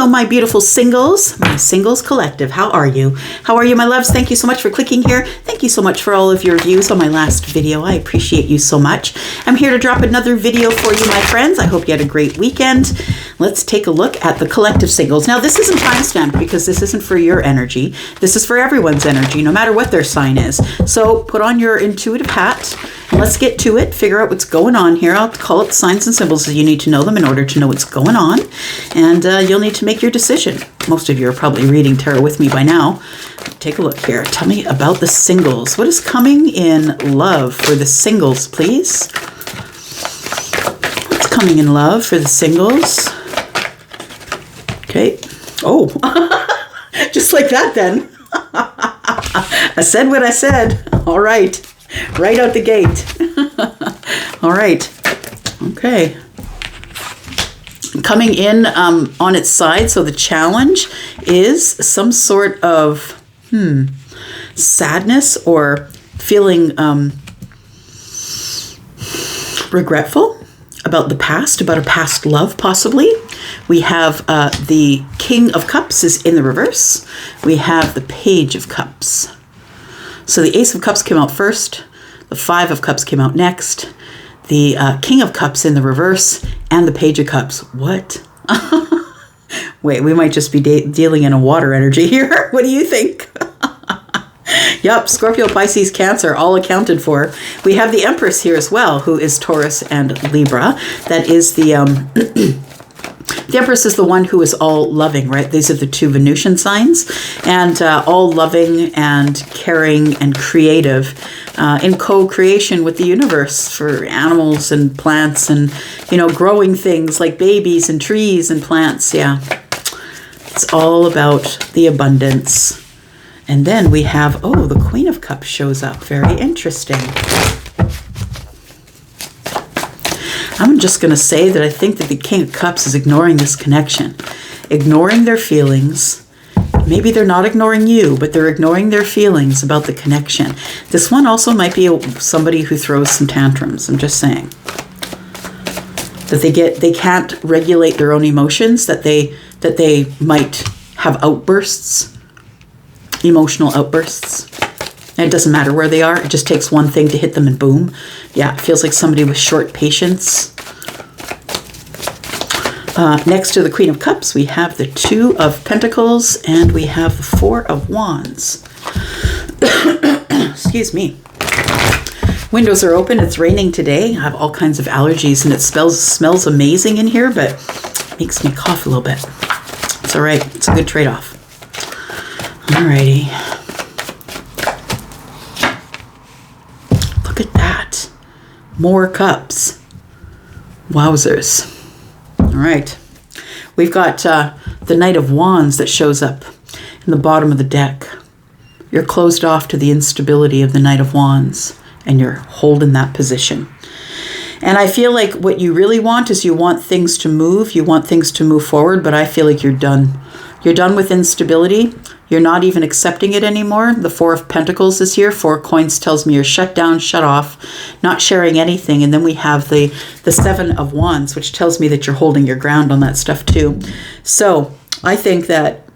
Hello, my beautiful singles, my singles collective. How are you? How are you, my loves? Thank you so much for clicking here. Thank you so much for all of your views on my last video. I appreciate you so much. I'm here to drop another video for you, my friends. I hope you had a great weekend. Let's take a look at the collective singles. Now, this isn't time-stamped because this isn't for your energy. This is for everyone's energy, no matter what their sign is. So put on your intuitive hat and let's get to it. Figure out what's going on here. I'll call it the signs and symbols. You need to know them in order to know what's going on. And you'll need to make your decision. Most of you are probably reading tarot with me by now. Take a look here. Tell me about the singles. What is coming in love for the singles, please? What's coming in love for the singles? Okay. Oh, just like that then. I said what I said. All right. Right out the gate. All right. Okay. Coming in on its side, so the challenge is some sort of sadness or feeling regretful about the past, about a past love possibly. We have the King of Cups is in the reverse. We have the Page of Cups. So the Ace of Cups came out first. The Five of Cups came out next. The King of Cups in the reverse and the Page of Cups. What? Wait, we might just be dealing in a water energy here. What do you think? Yep, Scorpio, Pisces, Cancer, all accounted for. We have the Empress here as well, who is Taurus and Libra. That is the the Empress is the one who is all loving, right? These are the two Venusian signs, and all loving and caring and creative in co-creation with the universe for animals and plants and, you know, growing things like babies and trees and plants. Yeah, it's all about the abundance. And then we have, oh, the Queen of Cups shows up. Very interesting. I'm just going to say that I think that the King of Cups is ignoring this connection, ignoring their feelings. Maybe they're not ignoring you, but they're ignoring their feelings about the connection. This one also might be somebody who throws some tantrums. I'm just saying that they can't regulate their own emotions, that they might have outbursts. Emotional outbursts. And it doesn't matter where they are. It just takes one thing to hit them and boom. Yeah, it feels like somebody with short patience. Next to the Queen of Cups, we have the Two of Pentacles and we have the Four of Wands. Excuse me. Windows are open. It's raining today. I have all kinds of allergies and it smells amazing in here, but it makes me cough a little bit. It's all right. It's a good trade-off. Alrighty. Look at that. More cups. Wowzers. Alright. We've got the Knight of Wands that shows up in the bottom of the deck. You're closed off to the instability of the Knight of Wands, and you're holding that position. And I feel like what you really want is you want things to move. You want things to move forward, but I feel like you're done. You're done with instability. You're not even accepting it anymore. The Four of Pentacles is here. Four coins tells me you're shut down, shut off, not sharing anything. And then we have the Seven of Wands, which tells me that you're holding your ground on that stuff too. So I think that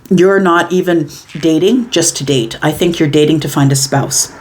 you're not even dating just to date. I think you're dating to find a spouse.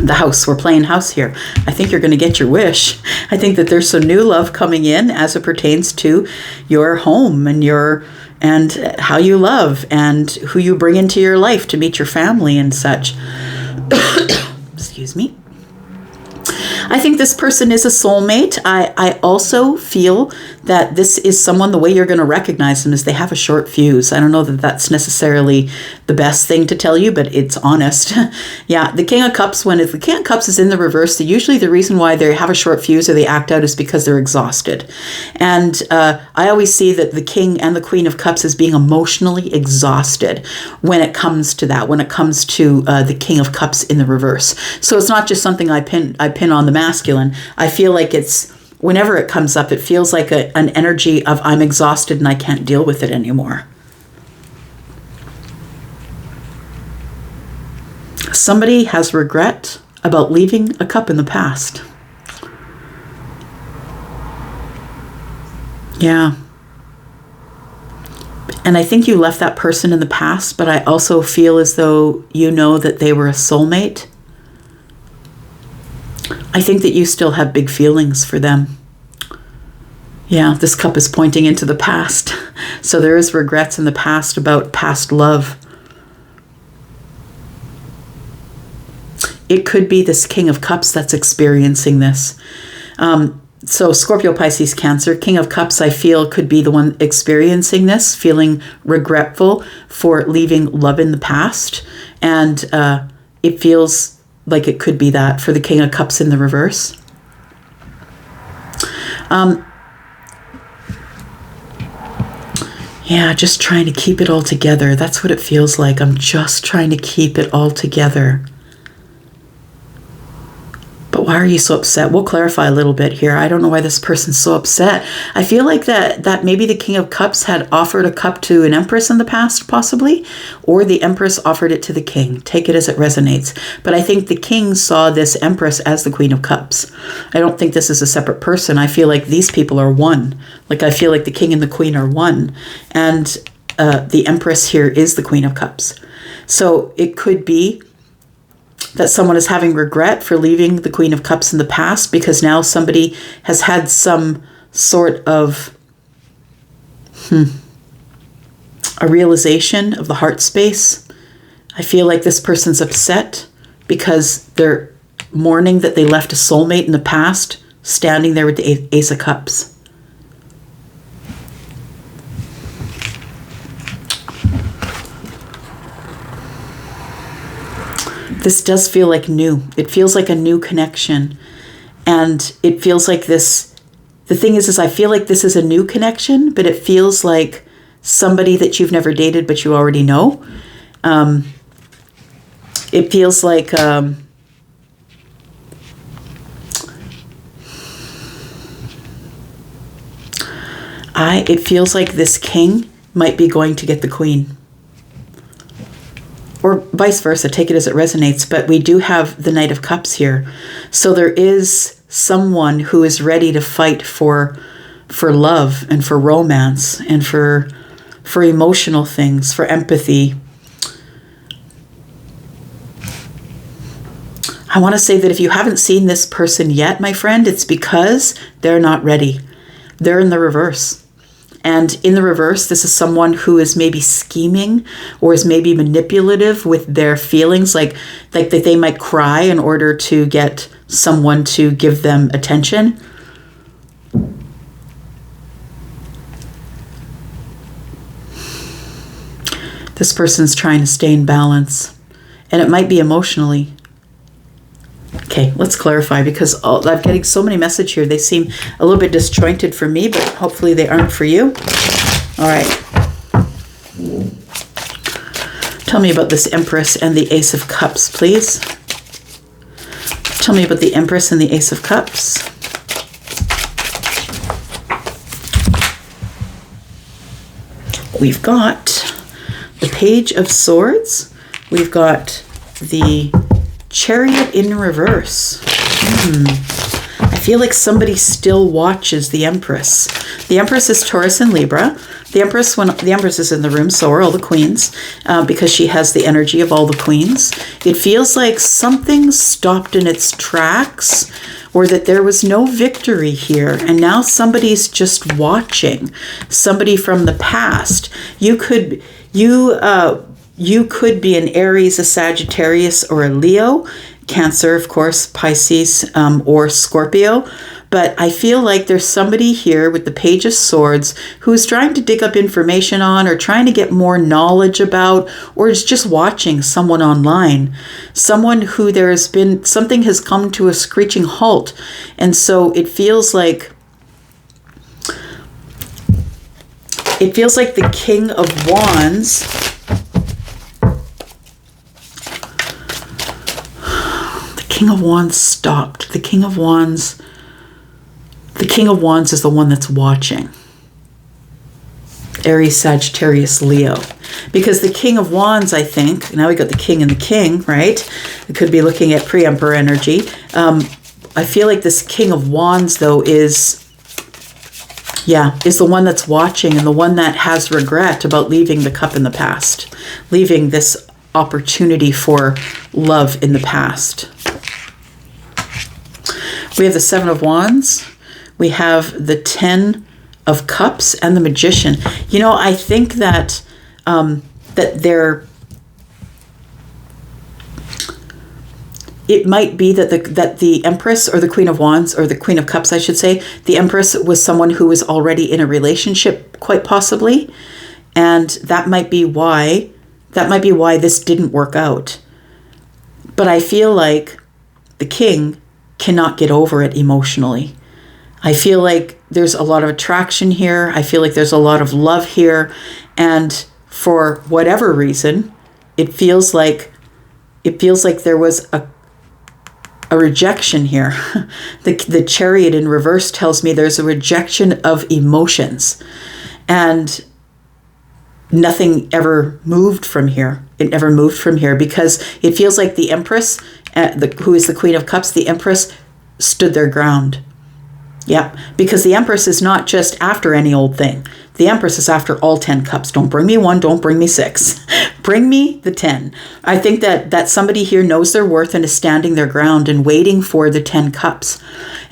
The house, we're playing house here. I think you're going to get your wish. I think that there's some new love coming in as it pertains to your home and how you love and who you bring into your life to meet your family and such. Excuse me. I think this person is a soulmate. I also feel that this is someone, the way you're going to recognize them is they have a short fuse. I don't know that that's necessarily the best thing to tell you, but it's honest. Yeah, the King of Cups, when the King of Cups is in the reverse, usually the reason why they have a short fuse or they act out is because they're exhausted. And I always see that the King and the Queen of Cups as being emotionally exhausted when it comes to that, when it comes to the King of Cups in the reverse. So it's not just something I pin on the masculine. I feel like it's, whenever it comes up, it feels like an energy of I'm exhausted and I can't deal with it anymore. Somebody has regret about leaving a cup in the past. Yeah. And I think you left that person in the past, but I also feel as though you know that they were a soulmate. I think that you still have big feelings for them. Yeah, this cup is pointing into the past. So there is regrets in the past about past love. It could be this King of Cups that's experiencing this. So Scorpio, Pisces, Cancer, King of Cups, I feel could be the one experiencing this, feeling regretful for leaving love in the past. And it feels like it could be that for the King of Cups in the reverse. Yeah, just trying to keep it all together. That's what it feels like. I'm just trying to keep it all together. But why are you so upset? We'll clarify a little bit here. I don't know why this person's so upset. I feel like that maybe the King of Cups had offered a cup to an Empress in the past, possibly, or the Empress offered it to the King. Take it as it resonates. But I think the King saw this Empress as the Queen of Cups. I don't think this is a separate person. I feel like these people are one. Like I feel like the King and the Queen are one. And the Empress here is the Queen of Cups. So it could be that someone is having regret for leaving the Queen of Cups in the past because now somebody has had some sort of a realization of the heart space. I feel like this person's upset because they're mourning that they left a soulmate in the past standing there with the Ace of Cups. This does feel like new. It feels like a new connection. And it feels like this, the thing is I feel like this is a new connection, but it feels like somebody that you've never dated, but you already know. It feels like, it feels like this king might be going to get the queen. Or vice versa, take it as it resonates. But we do have the Knight of Cups here. So there is someone who is ready to fight for love and for romance and for emotional things, for empathy. I want to say that if you haven't seen this person yet, my friend, it's because they're not ready. They're in the reverse. And in the reverse, this is someone who is maybe scheming or is maybe manipulative with their feelings, like that they might cry in order to get someone to give them attention. This person's trying to stay in balance, and it might be emotionally. Okay, let's clarify because I'm getting so many messages here. They seem a little bit disjointed for me, but hopefully they aren't for you. All right. Tell me about this Empress and the Ace of Cups, please. Tell me about the Empress and the Ace of Cups. We've got the Page of Swords. We've got the Chariot in reverse. I feel like somebody still watches the Empress. The Empress is Taurus and Libra. The Empress, when the Empress is in the room, so are all the queens, because she has the energy of all the queens. It feels like something stopped in its tracks, or that there was no victory here, and now somebody's just watching. Somebody from the past. You could be an Aries, a Sagittarius, or a Leo, Cancer, of course, Pisces, or Scorpio. But I feel like there's somebody here with the Page of Swords who's trying to dig up information on or trying to get more knowledge about, or is just watching someone online. Someone who something has come to a screeching halt. And so it feels like the King of Wands King of Wands stopped. The King of Wands is the one that's watching. Aries, Sagittarius, Leo. Because the King of Wands, I think, now we got the King and the King, right? We could be looking at pre-Emperor energy. I feel like this King of Wands, though, is Yeah, is the one that's watching and the one that has regret about leaving the cup in the past, leaving this opportunity for love in the past. We have the Seven of Wands. We have the 10 of Cups and the Magician. You know, I think that it might be that the Empress or the Queen of Wands, or the Queen of Cups, I should say, the Empress was someone who was already in a relationship, quite possibly, and that might be why this didn't work out. But I feel like the King cannot get over it emotionally. I feel like there's a lot of attraction here. I feel like there's a lot of love here, and for whatever reason, it feels like there was a rejection here. The Chariot in reverse tells me there's a rejection of emotions, and nothing ever moved from here. It never moved from here because it feels like the Empress, who is the Queen of Cups, the Empress stood their ground. Yeah, because the Empress is not just after any old thing. The Empress is after all 10 cups. Don't bring me 1, don't bring me 6. Bring me the 10. I think that somebody here knows their worth and is standing their ground and waiting for the 10 cups.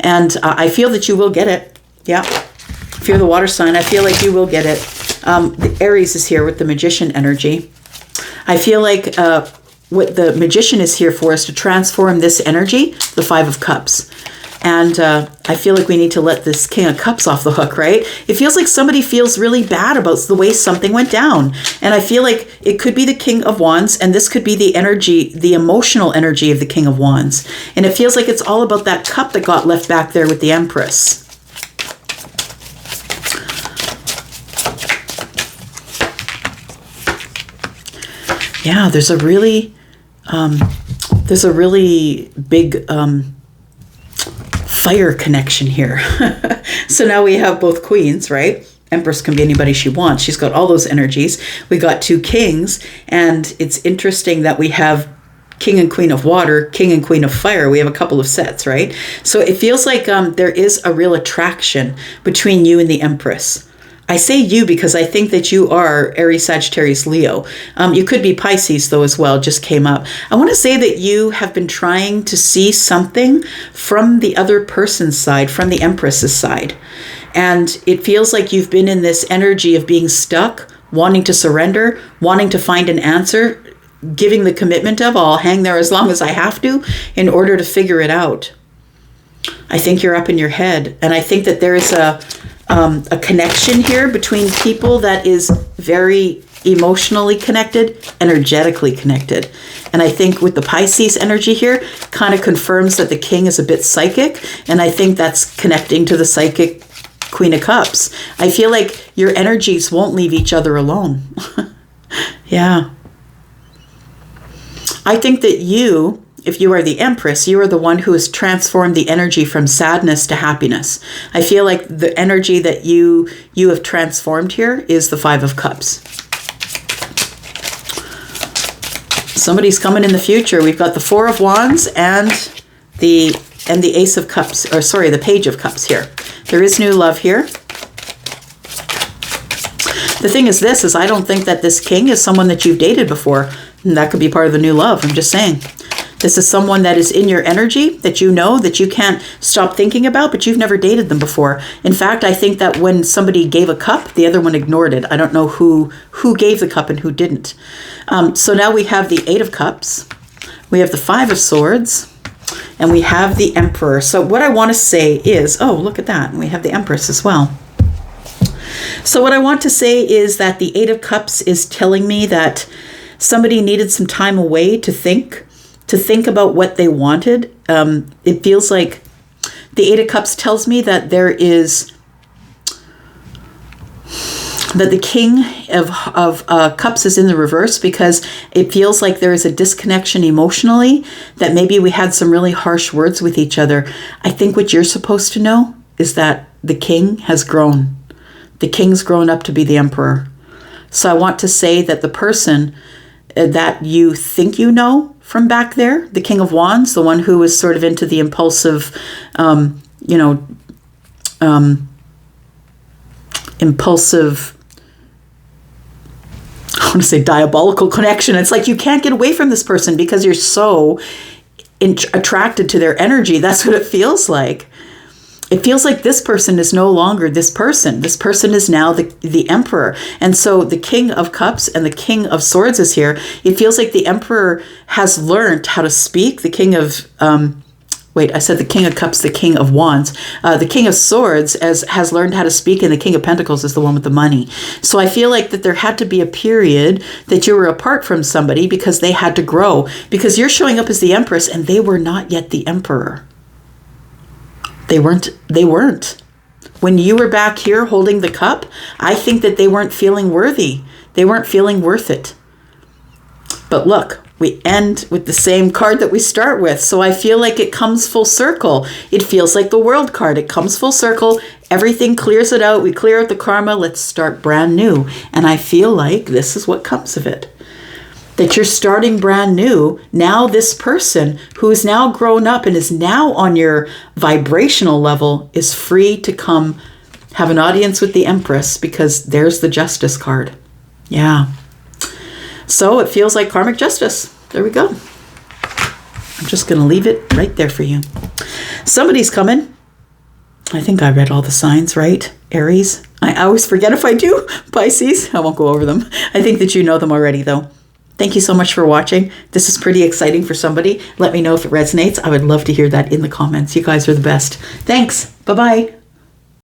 And I feel that you will get it. Yeah. If you're the water sign, I feel like you will get it. The Aries is here with the Magician energy. I feel like what the Magician is here for is to transform this energy, the 5 of Cups. And I feel like we need to let this King of Cups off the hook, right? It feels like somebody feels really bad about the way something went down. And I feel like it could be the King of Wands, and this could be the energy, the emotional energy of the King of Wands. And it feels like it's all about that cup that got left back there with the Empress. Yeah, there's a really big fire connection here. So now we have both queens, right? Empress can be anybody she wants. She's got all those energies. We got 2 kings, and it's interesting that we have King and Queen of Water, King and Queen of Fire. We have a couple of sets, right? So it feels like there is a real attraction between you and the Empress. I say you because I think that you are Aries, Sagittarius, Leo. You could be Pisces, though, as well, just came up. I want to say that you have been trying to see something from the other person's side, from the Empress's side. And it feels like you've been in this energy of being stuck, wanting to surrender, wanting to find an answer, giving the commitment of, I'll hang there as long as I have to in order to figure it out. I think you're up in your head. And I think that there is a connection here between people that is very emotionally connected, energetically connected. And I think with the Pisces energy here, kind of confirms that the King is a bit psychic. And I think that's connecting to the psychic Queen of Cups. I feel like your energies won't leave each other alone. Yeah. I think that you, if you are the Empress, you are the one who has transformed the energy from sadness to happiness. I feel like the energy that you have transformed here is the 5 of Cups. Somebody's coming in the future. We've got the 4 of Wands and the Ace of Cups, or sorry, the Page of Cups here. There is new love here. The thing is this, is I don't think that this King is someone that you've dated before. And that could be part of the new love. I'm just saying. This is someone that is in your energy that you know, that you can't stop thinking about, but you've never dated them before. In fact, I think that when somebody gave a cup, the other one ignored it. I don't know who gave the cup and who didn't. So now we have the 8 of Cups. We have the 5 of Swords. And we have the Emperor. So what I want to say is, oh, look at that. We have the Empress as well. So what I want to say is that the 8 of Cups is telling me that somebody needed some time away to think about what they wanted. It feels like the 8 of Cups tells me that that the King of Cups is in the reverse, because it feels like there is a disconnection emotionally, that maybe we had some really harsh words with each other. I think what you're supposed to know is that the King has grown. The King's grown up to be the Emperor. So I want to say that the person that you think you know from back there, the King of Wands, the one who was sort of into the impulsive, impulsive, I want to say diabolical connection. It's like you can't get away from this person because you're so attracted to their energy. That's what it feels like. It feels like this person is no longer this person. This person is now the emperor. And so the King of Cups and the King of Swords is here. It feels like the emperor has learned how to speak. The King of, I said the King of Cups, the King of Wands. The King of Swords has learned how to speak, and the King of Pentacles is the one with the money. So I feel like that there had to be a period that you were apart from somebody because they had to grow. Because you're showing up as the Empress, and they were not yet the Emperor. They weren't. When you were back here holding the cup, I think that they weren't feeling worthy. They weren't feeling worth it. But look, we end with the same card that we start with. So I feel like it comes full circle. It feels like the World card. It comes full circle. Everything clears it out. We clear out the karma. Let's start brand new. And I feel like this is what comes of it. That you're starting brand new. Now this person who is now grown up and is now on your vibrational level is free to come have an audience with the Empress, because there's the Justice card. Yeah. So it feels like karmic justice. There we go. I'm just going to leave it right there for you. Somebody's coming. I think I read all the signs, right? Aries. I always forget if I do. Pisces. I won't go over them. I think that you know them already, though. Thank you so much for watching. This is pretty exciting for somebody. Let me know if it resonates. I would love to hear that in the comments. You guys are the best. Thanks. Bye-bye.